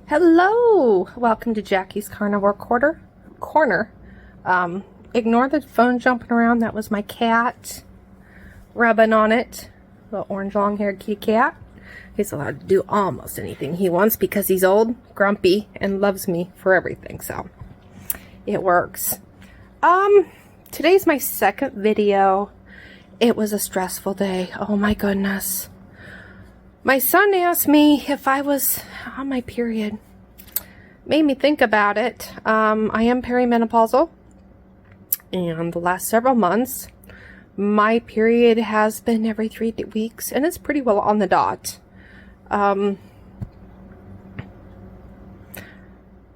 Hello! Welcome to Jacki's Carnivore Corner. Ignore the phone jumping around. That was my cat rubbing on it. Little orange long-haired kitty cat. He's allowed to do almost anything he wants because he's old, grumpy, and loves me for everything. So, it works. Today's my second video. It was a stressful day. Oh my goodness. My son asked me if I was on my period. Made me think about it. I am perimenopausal, and the last several months, my period has been every 3 weeks, and it's pretty well on the dot. I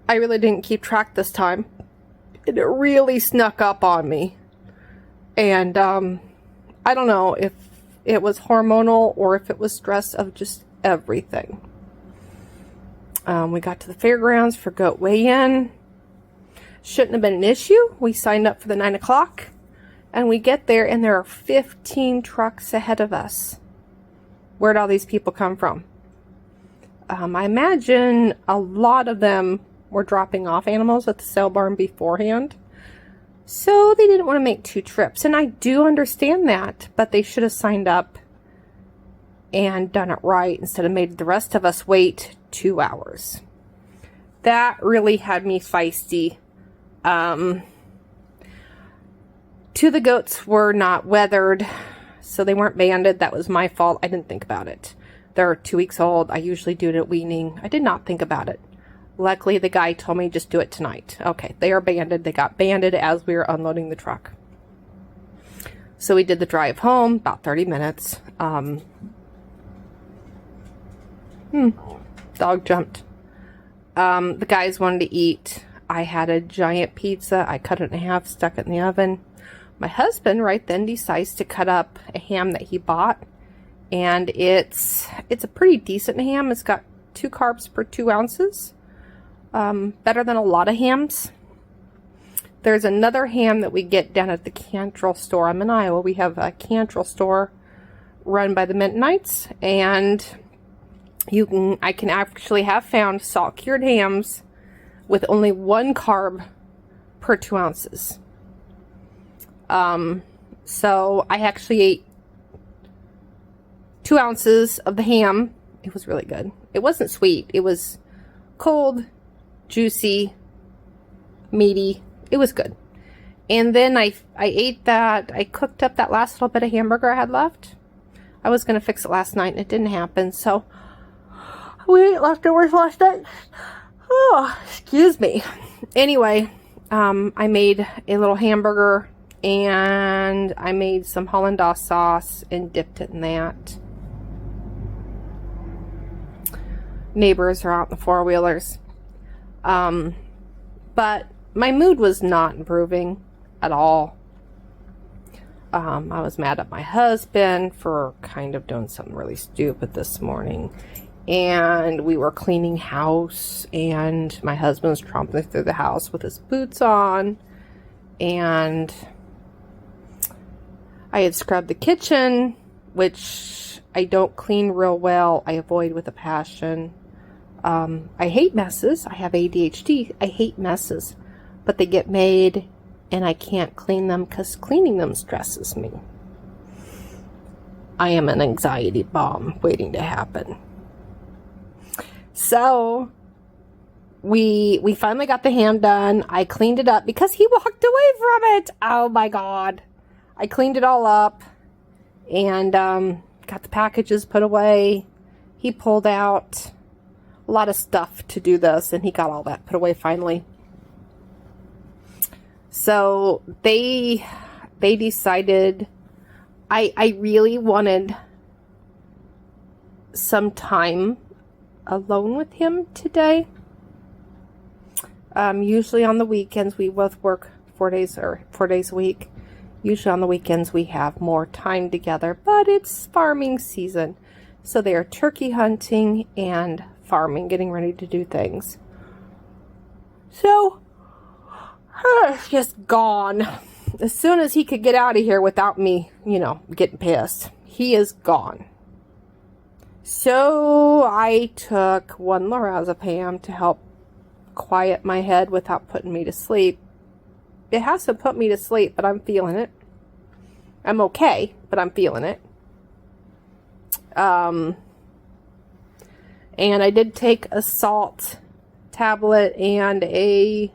really didn't keep track this time. It really snuck up on me. And I don't know if it was hormonal or if it was stress of just everything. We got to the fairgrounds for goat weigh-in. Shouldn't have been an issue. We signed up for the 9 o'clock, and we get there and there are 15 trucks ahead of us. Where'd all these people come from? I imagine a lot of them were dropping off animals at the sale barn beforehand. So they didn't want to make 2 trips. And I do understand that, but they should have signed up and done it right instead of made the rest of us wait 2 hours. That really had me feisty. 2 of the goats were not weathered, so they weren't banded. That was my fault. I didn't think about it. They're 2 weeks old. I usually do it at weaning. I did not think about it. Luckily, the guy told me just do it tonight. Okay, they are banded. They got banded as we were unloading the truck. So we did the drive home, about 30 minutes. Dog jumped. The guys wanted to eat. I had a giant pizza. I cut it in half, stuck it in the oven. My husband right then decides to cut up a ham that he bought. And it's a pretty decent ham. It's got 2 carbs per 2 ounces. Better than a lot of hams. There's another ham that we get down at the Cantrell store. I'm in Iowa. We have a Cantrell store run by the Mennonites, and I can actually have found salt cured hams with only 1 carb per 2 ounces. So I actually ate 2 ounces of the ham. It was really good. It wasn't sweet. It was cold, juicy, meaty. It was good. And then I ate that. I cooked up that last little bit of hamburger I had left. I was going to fix it last night and it didn't happen. So we ate leftovers last night. Oh, excuse me. Anyway, I made a little hamburger and I made some Hollandaise sauce and dipped it in that. Neighbors are out in the 4-wheelers. But my mood was not improving at all. I was mad at my husband for kind of doing something really stupid this morning. And we were cleaning house, and my husband was tromping through the house with his boots on. And I had scrubbed the kitchen, which I don't clean real well. I avoid with a passion. I hate messes. I have ADHD. I hate messes. But they get made, and I can't clean them because cleaning them stresses me. I am an anxiety bomb waiting to happen. So, we finally got the ham done. I cleaned it up because he walked away from it. Oh my God. I cleaned it all up and got the packages put away. He pulled out a lot of stuff to do this, and he got all that put away finally. So they decided I really wanted some time alone with him today. Usually on the weekends, we both work 4 days a week. Usually on the weekends we have more time together, but it's farming season. So they are turkey hunting and farming, getting ready to do things. So, it's just gone. As soon as he could get out of here without me, getting pissed, he is gone. So I took one lorazepam to help quiet my head without putting me to sleep. It hasn't put me to sleep, but I'm feeling it. I'm okay, but I'm feeling it. And I did take a salt tablet and a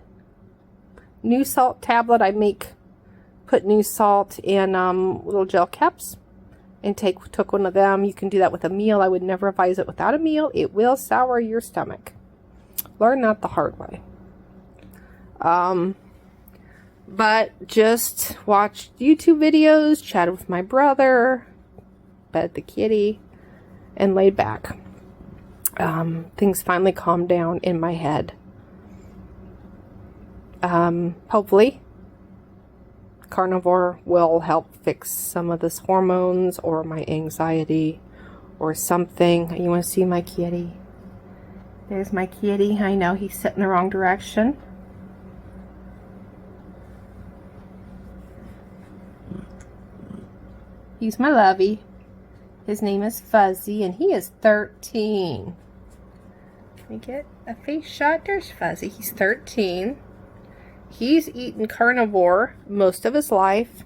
new salt tablet. Put new salt in little gel caps and took one of them. You can do that with a meal. I would never advise it without a meal. It will sour your stomach. Learn that the hard way. But just watched YouTube videos, chatted with my brother, fed the kitty, and laid back. Things finally calmed down in my head. Hopefully, Carnivore will help fix some of this hormones or my anxiety or something. You want to see my kitty? There's my kitty. I know he's sitting the wrong direction. He's my lovey. His name is Fuzzy, and he is 13. Let me get a face shot. There's Fuzzy. He's 13. He's eaten carnivore most of his life.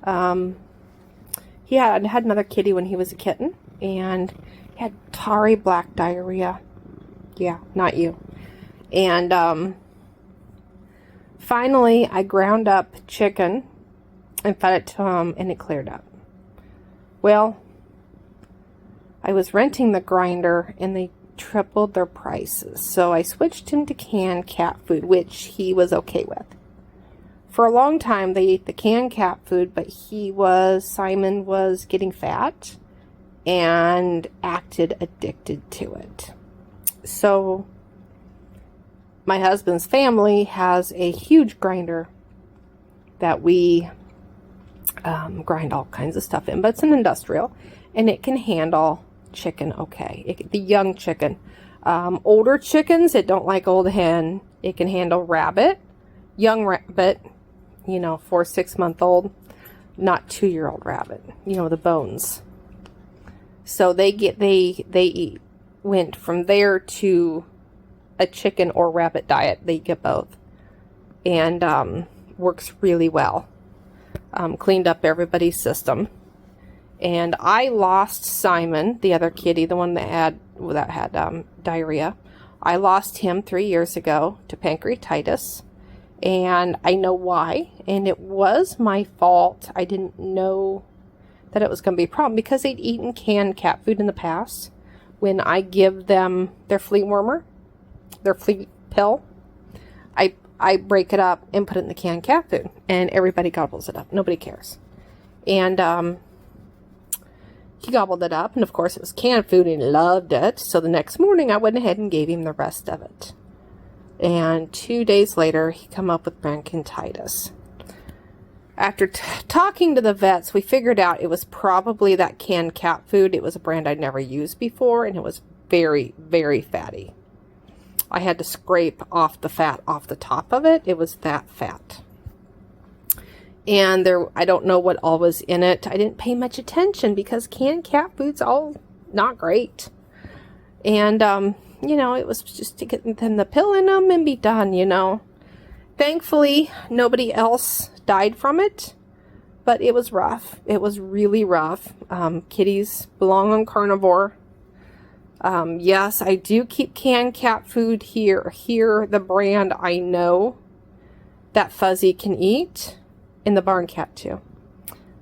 He had another kitty when he was a kitten, and he had tarry black diarrhea. Yeah, not you. And finally, I ground up chicken and fed it to him, and it cleared up. Well, I was renting the grinder, and they tripled their prices. So I switched him to canned cat food, which he was okay with. For a long time, they ate the canned cat food, but Simon was getting fat and acted addicted to it. So my husband's family has a huge grinder that we grind all kinds of stuff in, but it's an industrial, and it can handle chicken okay. The young chicken. Older chickens, it don't like old hen. It can handle rabbit, young rabbit, 4-6 month old, not 2-year-old rabbit, the bones. So they went from there to a chicken or rabbit diet. They get both, and works really well. Cleaned up everybody's system. And I lost Simon, the other kitty, the one that had diarrhea. I lost him 3 years ago to pancreatitis, and I know why. And it was my fault. I didn't know that it was going to be a problem because they'd eaten canned cat food in the past. When I give them their flea warmer, their flea pill, I break it up and put it in the canned cat food, and everybody gobbles it up. Nobody cares. And he gobbled it up, and of course it was canned food, and he loved it. So the next morning I went ahead and gave him the rest of it. And 2 days later, he come up with bronchitis. After talking to the vets, we figured out it was probably that canned cat food. It was a brand I'd never used before, and it was very, very fatty. I had to scrape off the fat off the top of it. It was that fat. And I don't know what all was in it. I didn't pay much attention because canned cat food's all not great. And, it was just to get them the pill in them and be done, Thankfully, nobody else died from it, but it was rough. It was really rough. Kitties belong on carnivore. Yes, I do keep canned cat food here. Here, the brand I know that Fuzzy can eat. And the barn cat too.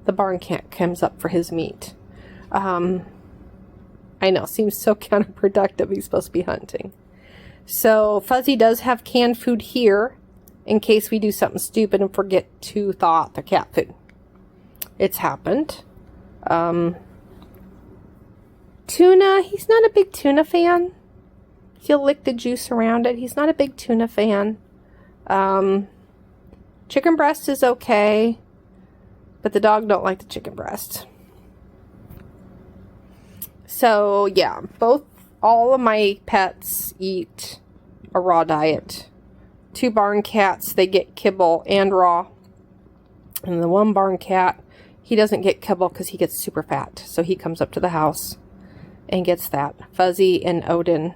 The barn cat comes up for his meat. I know, seems so counterproductive. He's supposed to be hunting. So Fuzzy does have canned food here in case we do something stupid and forget to thaw out the cat food. It's happened. Tuna, he's not a big tuna fan. He'll lick the juice around it. He's not a big tuna fan. Chicken breast is okay, but the dog don't like the chicken breast. So, yeah, all of my pets eat a raw diet. 2 barn cats, they get kibble and raw. And the one barn cat, he doesn't get kibble because he gets super fat. So he comes up to the house and gets that. Fuzzy and Odin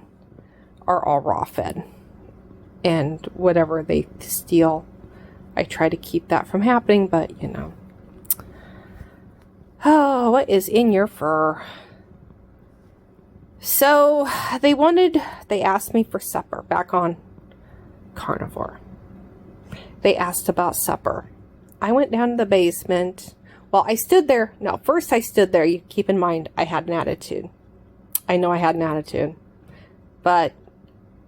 are all raw fed. And whatever they steal, I try to keep that from happening, but you know. Oh, what is in your fur? So they asked me for supper back on Carnivore. They asked about supper. I went down to the basement. Well, I stood there. No, first I stood there. You keep in mind, I had an attitude. I know I had an attitude. But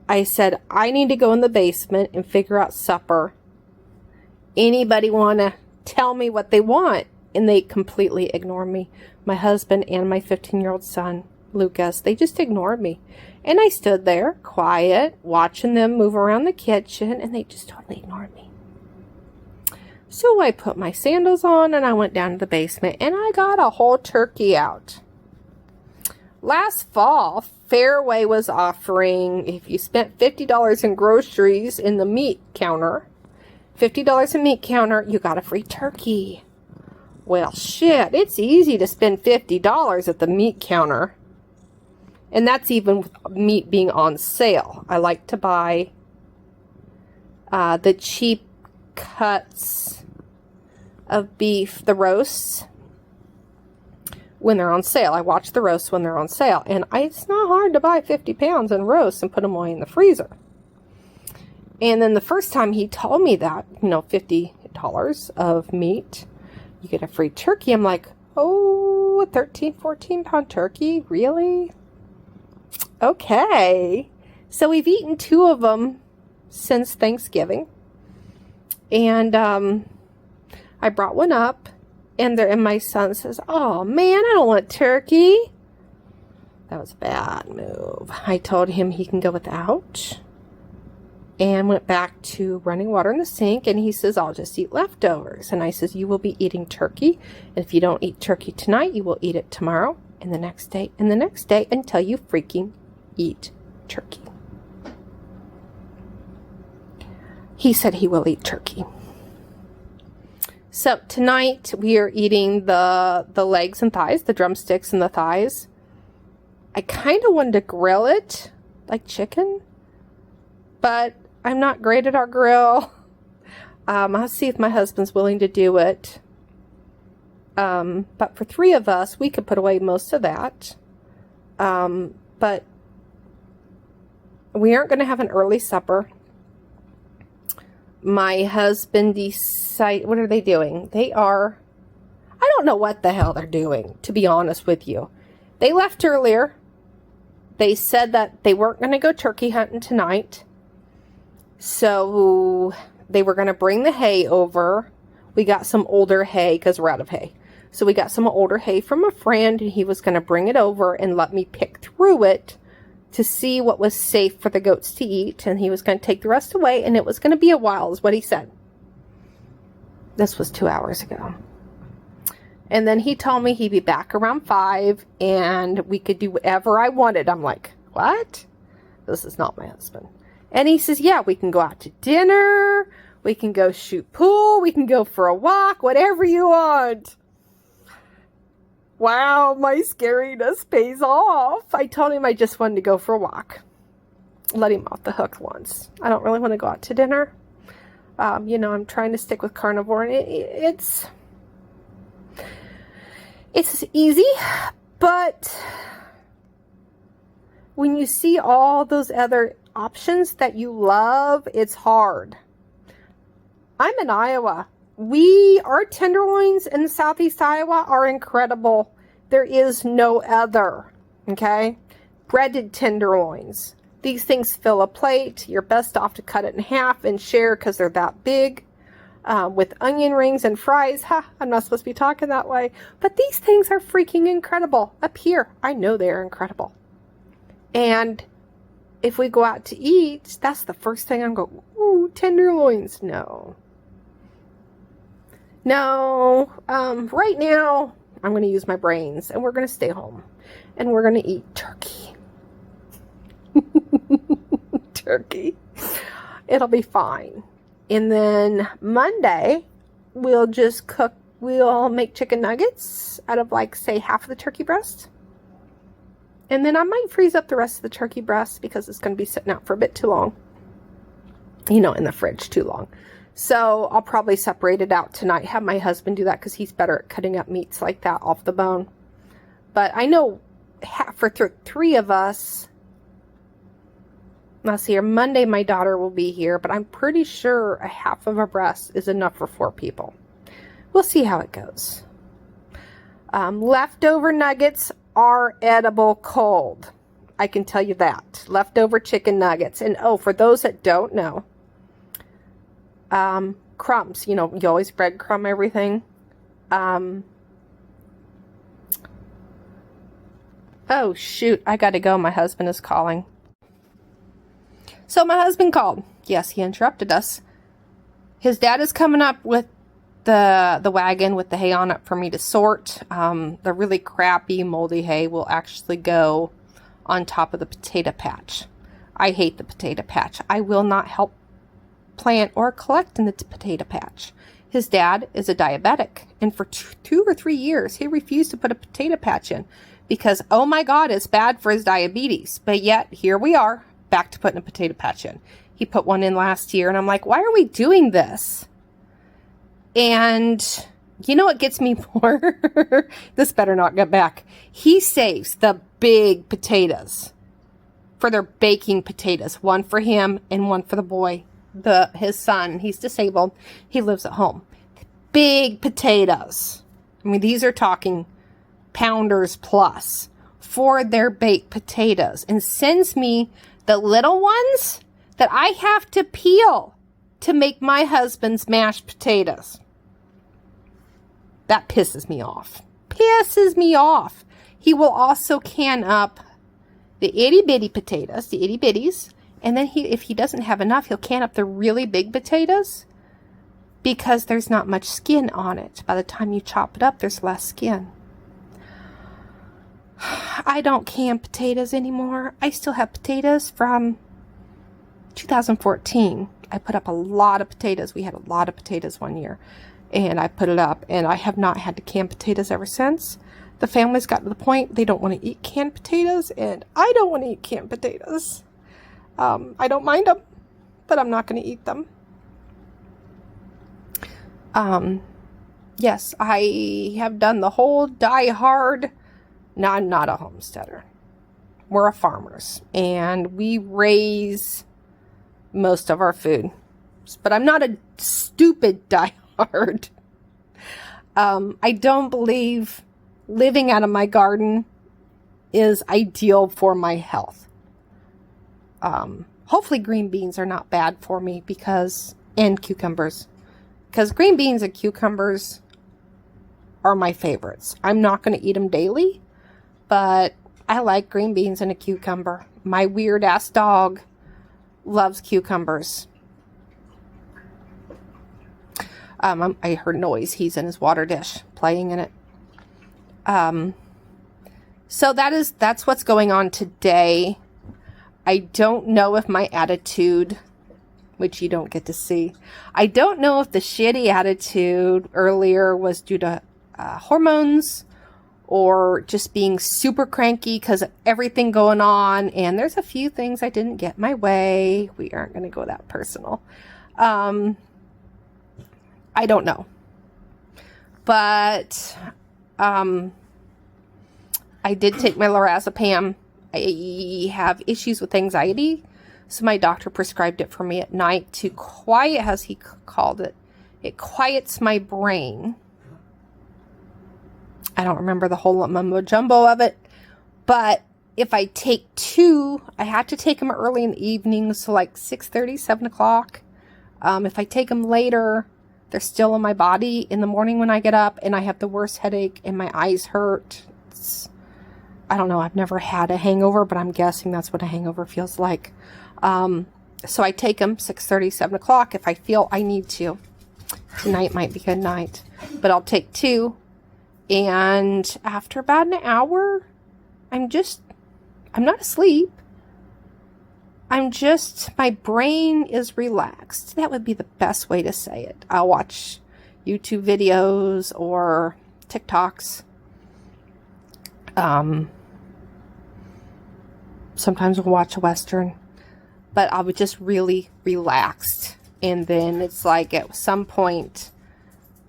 I said, I need to go in the basement and figure out supper. Anybody want to tell me what they want? And they completely ignored me. My husband and my 15-year-old son, Lucas, they just ignored me. And I stood there, quiet, watching them move around the kitchen, and they just totally ignored me. So I put my sandals on, and I went down to the basement, and I got a whole turkey out. Last fall, Fairway was offering, if you spent $50 in groceries in the meat counter, $50 in meat counter, you got a free turkey. Well, shit, it's easy to spend $50 at the meat counter. And that's even with meat being on sale. I like to buy the cheap cuts of beef, the roasts, when they're on sale. I watch the roasts when they're on sale. And it's not hard to buy 50 pounds in roasts and put them away in the freezer. And then the first time he told me that, you know, $50 of meat, you get a free turkey. I'm like, oh, a 13, 14 pound turkey? Really? Okay. So we've eaten 2 of them since Thanksgiving. And I brought one up. And my son says, oh, man, I don't want turkey. That was a bad move. I told him he can go without. And went back to running water in the sink. And he says, I'll just eat leftovers. And I says, you will be eating turkey. And if you don't eat turkey tonight, you will eat it tomorrow. And the next day. And the next day. Until you freaking eat turkey. He said he will eat turkey. So tonight we are eating the legs and thighs, the drumsticks and the thighs. I kind of wanted to grill it like chicken, but I'm not great at our grill. I'll see if my husband's willing to do it. But for 3 of us, we could put away most of that. But we aren't going to have an early supper. My husband decided, what are they doing? I don't know what the hell they're doing, to be honest with you. They left earlier. They said that they weren't going to go turkey hunting tonight. So they were going to bring the hay over. We got some older hay because we're out of hay. So we got some older hay from a friend, and he was going to bring it over and let me pick through it to see what was safe for the goats to eat, and he was going to take the rest away, and it was going to be a while, is what he said. This was 2 hours ago. And then he told me he'd be back around 5, and we could do whatever I wanted. I'm like, what? This is not my husband. And he says, yeah, we can go out to dinner, we can go shoot pool, we can go for a walk, whatever you want. Wow, my scariness pays off. I told him I just wanted to go for a walk. Let him off the hook once. I don't really want to go out to dinner. You know, I'm trying to stick with carnivore. And it's easy, but when you see all those other options that you love, it's hard. I'm in Iowa. Our tenderloins in Southeast Iowa are incredible. There is no other, okay? Breaded tenderloins. These things fill a plate. You're best off to cut it in half and share because they're that big. With onion rings and fries. I'm not supposed to be talking that way. But these things are freaking incredible. Up here, I know they're incredible. And if we go out to eat, that's the first thing I'm going, ooh, tenderloins. No. Right now, I'm going to use my brains, and we're going to stay home, and we're going to eat turkey. Turkey. It'll be fine. And then Monday, we'll make chicken nuggets out of, like, say, half of the turkey breast. And then I might freeze up the rest of the turkey breast because it's going to be sitting out for a bit too long. You know, in the fridge too long. So I'll probably separate it out tonight. Have my husband do that because he's better at cutting up meats like that off the bone. But I know for three of us, let's see here, Monday my daughter will be here, but I'm pretty sure a half of a breast is enough for 4 people. We'll see how it goes. Leftover nuggets are edible cold. I can tell you that. Leftover chicken nuggets. And oh, for those that don't know, crumbs, you know, you always breadcrumb everything. Oh shoot, I gotta go. My husband is calling. So my husband called. Yes, he interrupted us. His dad is coming up with the wagon with the hay on it for me to sort. The really crappy moldy hay will actually go on top of the potato patch. I hate the potato patch. I will not help plant or collect in the potato patch. His dad is a diabetic, and for 2 or 3 years he refused to put a potato patch in because, oh my God, it's bad for his diabetes. But yet here we are, back to putting a potato patch in. He put one in last year, and I'm like, why are we doing this? And you know what gets me more? This better not get back. He saves the big potatoes for their baking potatoes. One for him and one for the boy, his son. He's disabled. He lives at home. Big potatoes. I mean, these are talking pounders plus for their baked potatoes, and sends me the little ones that I have to peel to make my husband's mashed potatoes. That pisses me off. Pisses me off. He will also can up the itty bitty potatoes, the itty bitties, and then if he doesn't have enough, he'll can up the really big potatoes because there's not much skin on it. By the time you chop it up, there's less skin. I don't can potatoes anymore. I still have potatoes from 2014. I put up a lot of potatoes. We had a lot of potatoes one year. And I put it up, and I have not had to can potatoes ever since. The family's got to the point they don't want to eat canned potatoes, and I don't want to eat canned potatoes. I don't mind them, but I'm not going to eat them. Yes, I have done the whole die hard. No, I'm not a homesteader. We're a farmers, and we raise most of our food. But I'm not a stupid die hard. I don't believe living out of my garden is ideal for my health. Hopefully green beans are not bad for me and cucumbers. Because green beans and cucumbers are my favorites. I'm not going to eat them daily, but I like green beans and a cucumber. My weird ass dog loves cucumbers. I heard noise. He's in his water dish playing in it. So that's what's going on today. I don't know if my attitude, which you don't get to see, I don't know if the shitty attitude earlier was due to hormones or just being super cranky because of everything going on. And there's a few things I didn't get my way. We aren't going to go that personal. I don't know. But I did take my lorazepam. I have issues with anxiety, so my doctor prescribed it for me at night to quiet, as he called it. It quiets my brain. I don't remember the whole mumbo jumbo of it, but if I take 2, I have to take them early in the evening, so like 6:30, 7 o'clock. If I take them later, they're still in my body in the morning when I get up, and I have the worst headache and my eyes hurt. I don't know. I've never had a hangover, but I'm guessing that's what a hangover feels like. So I take them 6:30, 7 o'clock if I feel I need to. Tonight might be good night, but I'll take 2. And after about an hour, I'm not asleep. My brain is relaxed. That would be the best way to say it. I'll watch YouTube videos or TikToks. Sometimes we'll watch a Western. But I was just really relaxed. And then it's like at some point,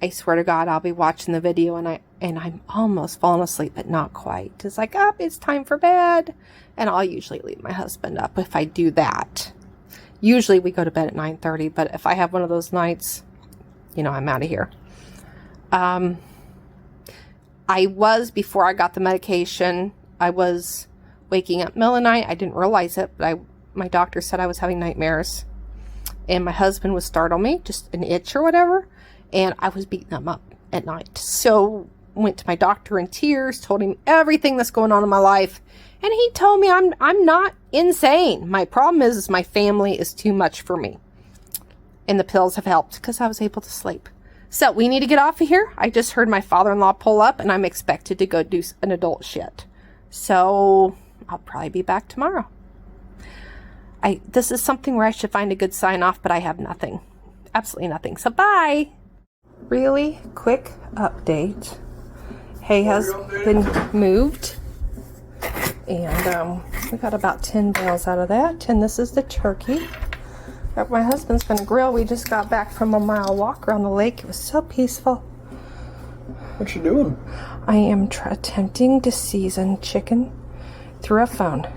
I swear to God, I'll be watching the video and I'm almost falling asleep, but not quite. It's like, oh, it's time for bed. And I'll usually leave my husband up if I do that. Usually we go to bed at 9:30, but if I have one of those nights, you know, I'm out of here. I was, before I got the medication, I was waking up middle of the night. I didn't realize it, but my doctor said I was having nightmares. And my husband would startle me, just an itch or whatever. And I was beating them up at night. So went to my doctor in tears, told him everything that's going on in my life. And he told me I'm not insane. My problem is my family is too much for me. And the pills have helped because I was able to sleep. So we need to get off of here. I just heard my father-in-law pull up and I'm expected to go do an adult shit. So I'll probably be back tomorrow. This is something where I should find a good sign off, but I have nothing. Absolutely nothing. So bye. Really quick update. Hay has been moved. And we got about 10 bales out of that. And this is the turkey. My husband's gonna grill. We just got back from a mile walk around the lake. It was so peaceful. What you doing? I am attempting to season chicken through a phone.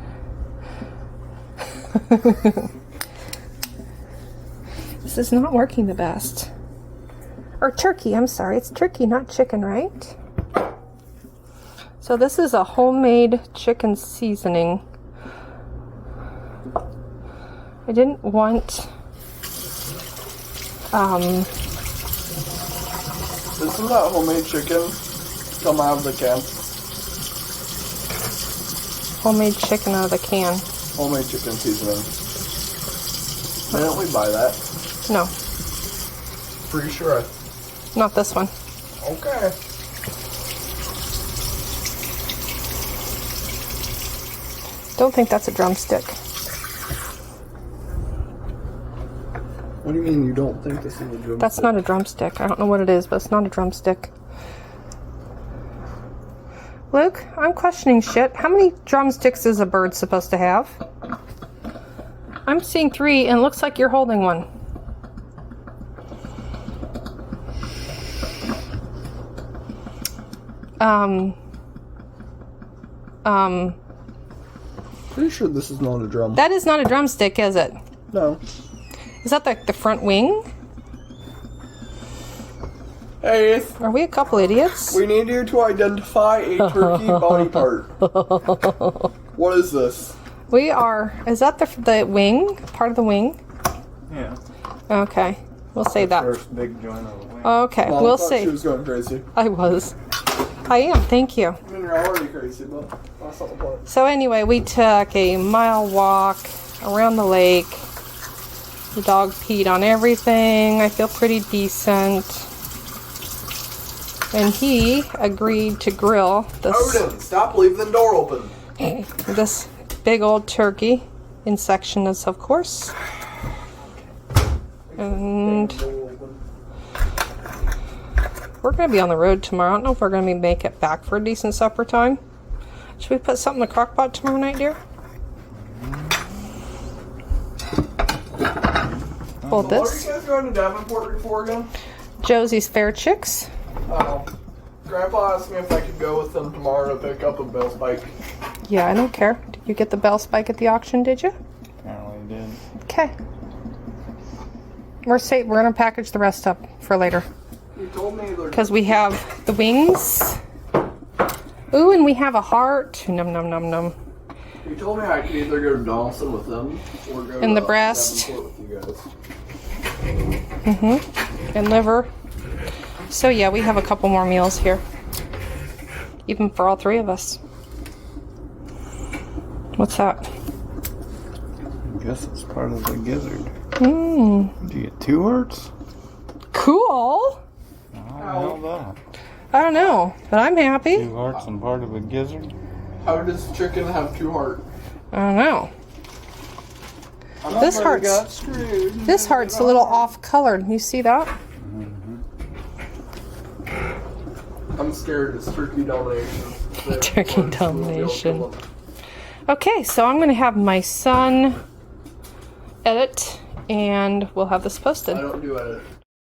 This is not working the best. Or turkey, I'm sorry. It's turkey, not chicken, right? So this is a homemade chicken seasoning. I didn't want This is not homemade chicken. Come out of the can. homemade chicken out of the can. Homemade chicken seasoning. Why don't we buy that? No, Pretty sure. not this one. Okay. Don't think that's a drumstick. What do you mean you don't think this is a drumstick? That's not a drumstick. I don't know what it is, but it's not a drumstick. Luke, I'm questioning shit. How many drumsticks is a bird supposed to have? I'm seeing 3 and it looks like you're holding one. Pretty sure this is not a drum. That is not a drumstick, is it? No. Is that the front wing? Hey, Are we a couple idiots? we need you to identify a turkey body part. What is this? We are. Is that the wing? Part of the wing? Yeah. Okay. We'll say that. First big joint of the wing. Okay. Mom We'll thought see. she was going crazy. I was. I am. Thank you. I mean, you're already crazy, but that's not the point. So anyway, we took a mile walk around the lake. The dog peed on everything. I feel pretty decent. And he agreed to grill Odin, stop leaving the door open. this big old turkey in sections, of course. And we're going to be on the road tomorrow. I don't know if we're going to make it back for a decent supper time. Should we put something in the crock pot tomorrow night, dear? Hold What are this. you guys going to Davenport for again? Josie's Fair Chicks. Grandpa asked me if I could go with them tomorrow to pick up a bell spike. Yeah, I don't care. Did you get the bell spike at the auction, did you? Apparently did. Okay. We're gonna package the rest up for later. You told me they're... Because we have the wings. Ooh, and we have a heart. Num num num num. You told me I could either go to Donaldson with them or go And to the breast. Davenport with you guys. And liver. So yeah, we have a couple more meals here. Even for all 3 of us. What's that? I guess it's part of the gizzard. Mmm. Did you get 2 hearts? Cool. I don't know that. I don't know, but I'm happy. 2 hearts and part of a gizzard? How does chicken have 2 hearts? I don't know. This heart's a little off colored. You see that? I'm scared it's turkey domination. Turkey domination. Okay, so I'm going to have my son edit, and we'll have this posted. I don't do edit.